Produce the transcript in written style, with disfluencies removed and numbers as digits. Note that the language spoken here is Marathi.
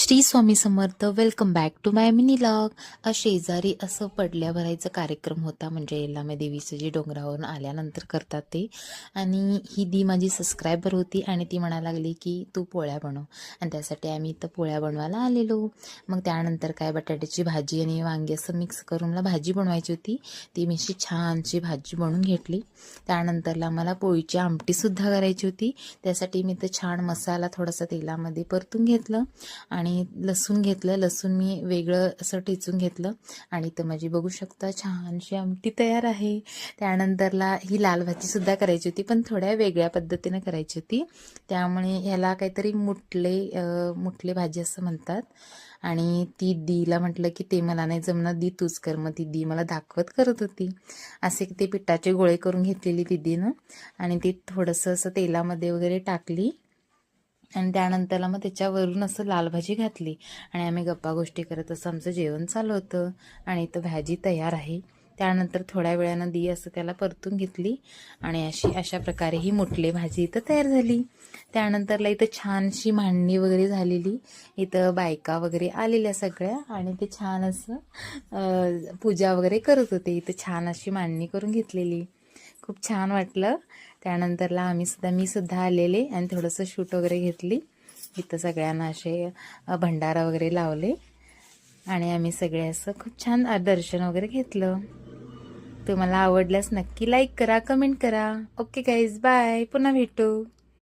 Shri Swami Samarth. Welcome back to my mini vlog. शेजारी असं पडल्या भरायचा कार्यक्रम होता, म्हणजे येल्लामे देवीचं जे डोंगरावरून आल्यानंतर करतात ते. आणि ही दी माझी सबस्क्रायबर होती आणि ती म्हणायला लागली की तू पोळ्या बनव, आणि त्यासाठी आम्ही इथं पोळ्या बनवायला आलेलो. मग त्यानंतर काय बटाट्याची भाजी आणि वांगी असं मिक्स करून मला भाजी बनवायची होती. ती मी अशी छानशी भाजी बनवून घेतली. त्यानंतरला मला पोळीची आमटीसुद्धा करायची होती. त्यासाठी मी तर छान मसाला थोडासा तेलामध्ये परतून घेतलं आणि लसूण घेतलं. लसूण मी वेगळं असं ठेचून घेतलं आणि इथं माझी बघू शकता छानशी आमटी तयार आहे. त्यानंतरला ही लाल भाजीसुद्धा करायची होती, पण थोड्या वेगळ्या पद्धतीने करायची होती. त्यामुळे ह्याला काहीतरी मुठले भाजी असं म्हणतात. आणि ती दीला म्हटलं की ते मला नाही जमणार, दी तूच कर. मग ती दी मला दाखवत करत होती. असे ते पिठाचे गोळे करून घेतलेली दीदीनं आणि ती थोडंसं असं तेलामध्ये वगैरे टाकली आणि त्यानंतरला मग त्याच्यावरून असं लाल भाजी घातली आणि आम्ही गप्पा गोष्टी करत असं आमचं जेवण चालू होतं. आणि इथं भाजी तयार आहे. त्यानंतर थोड्या वेळानं दी असं त्याला परतून घेतली आणि अशा प्रकारे ही मुठले भाजी इथं तयार झाली. त्यानंतरला इथं छानशी मांडणी वगैरे झालेली. इथं बायका वगैरे आलेल्या सगळ्या आणि ते छान असं पूजा वगैरे करत होते. इथं छान अशी मांडणी करून घेतलेली, खूप छान वाटलं. त्यानंतरला मी सुद्धा आलेले आणि थोडंसं शूट वगैरे घेतली. इथं सगळ्यांना असे भंडारा वगैरे लावले आणि आम्ही सगळे असं खूप छान दर्शन वगैरे घेतलं. तुम्हाला आवडल्यास नक्की लाईक करा, कमेंट करा. Okay guys, bye. पुन्हा भेटू.